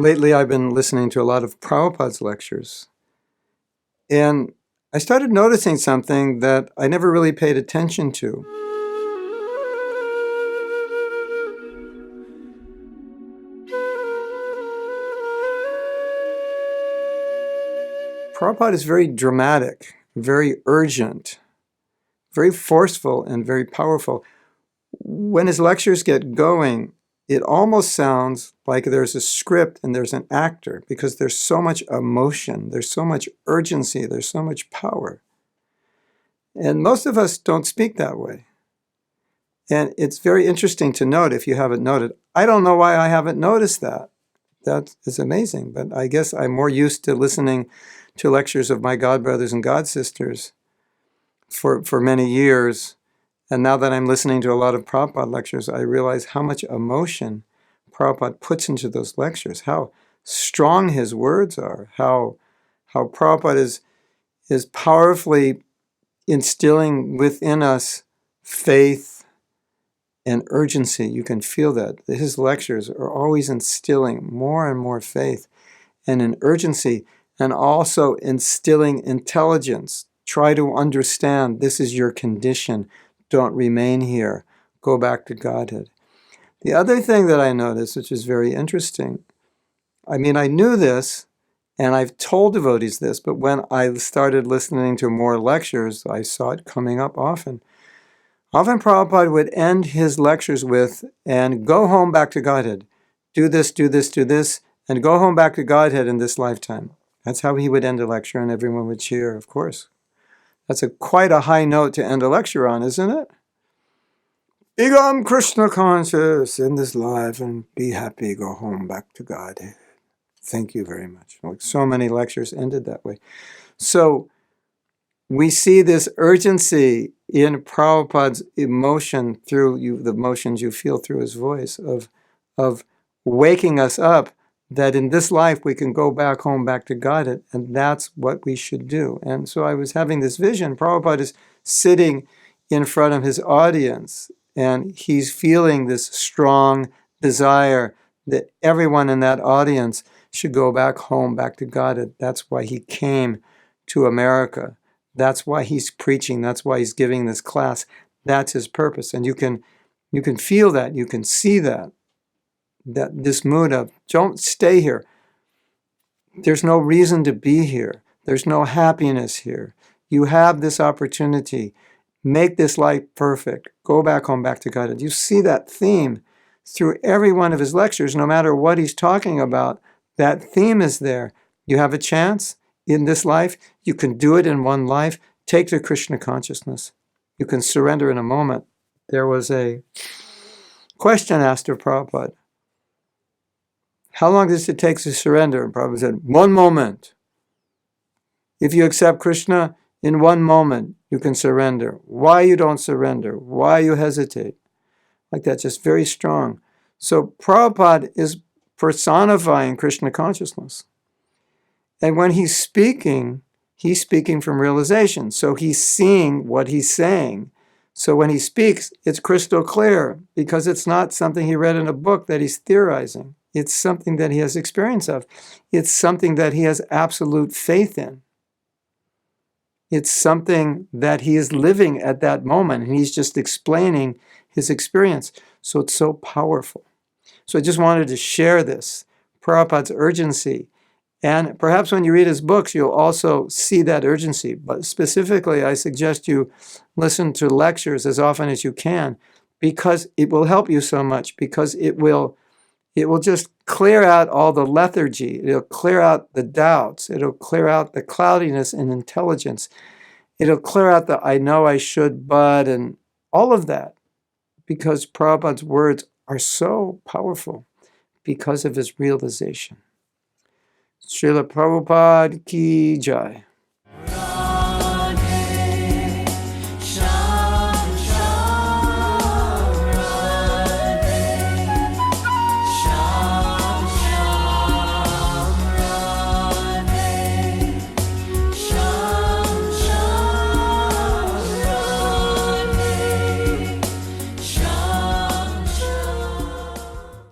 Lately, I've been listening to a lot of Prabhupada's lectures, and I started noticing something that I never really paid attention to. Prabhupada is very dramatic, very urgent, very forceful, and very powerful. When his lectures get going, it almost sounds like there's a script and there's an actor, because there's so much emotion, there's so much urgency, there's so much power. And most of us don't speak that way. And it's very interesting to note, if you haven't noted. I don't know why I haven't noticed that. That is amazing. But I guess I'm more used to listening to lectures of my God brothers and God sisters for many years. And now that I'm listening to a lot of Prabhupada lectures, I realize how much emotion Prabhupada puts into those lectures, how strong his words are, how Prabhupada is powerfully instilling within us faith and urgency. You can feel that. His lectures are always instilling more and more faith and an urgency, and also instilling intelligence. Try to understand, this is your condition. Don't remain here. Go back to Godhead. The other thing that I noticed, which is very interesting, I mean, I knew this, and I've told devotees this, but when I started listening to more lectures, I saw it coming up often. Often Prabhupada would end his lectures with, and go home back to Godhead. Do this, do this, do this, and go home back to Godhead in this lifetime. That's how he would end a lecture, and everyone would cheer, of course. That's quite a high note to end a lecture on, isn't it? Become Krishna Conscious in this life and be happy, go home back to Godhead. Thank you very much. Like so many lectures ended that way. So we see this urgency in Prabhupada's emotion through the emotions you feel through his voice of waking us up that in this life we can go back home, back to Godhead, and that's what we should do. And so I was having this vision. Prabhupada is sitting in front of his audience, and he's feeling this strong desire that everyone in that audience should go back home, back to Godhead. That's why he came to America. That's why he's preaching. That's why he's giving this class. That's his purpose. And you can feel that. You can see that this mood of, don't stay here. There's no reason to be here. There's no happiness here. You have this opportunity. Make this life perfect. Go back home, back to God. You see that theme through every one of his lectures, no matter what he's talking about. That theme is there. You have a chance in this life. You can do it in one life. Take the Krishna consciousness. You can surrender in a moment. There was a question asked of Prabhupada. How long does it take to surrender? And Prabhupada said, 1 moment. If you accept Krishna, in 1 moment, you can surrender. Why you don't surrender? Why you hesitate? Like that, just very strong. So Prabhupada is personifying Krishna consciousness. And when he's speaking from realization. So he's seeing what he's saying. So when he speaks, it's crystal clear, because it's not something he read in a book that he's theorizing. It's something that he has experience of. It's something that he has absolute faith in. It's something that he is living at that moment, and he's just explaining his experience. So it's so powerful. So I just wanted to share this, Prabhupada's urgency. And perhaps when you read his books, you'll also see that urgency. But specifically, I suggest you listen to lectures as often as you can, because it will help you so much, because it will just clear out all the lethargy. It'll clear out the doubts. It'll clear out the cloudiness in intelligence. It'll clear out the I know I should, but, and all of that, because Prabhupada's words are so powerful because of his realization. Srila Prabhupada ki jai.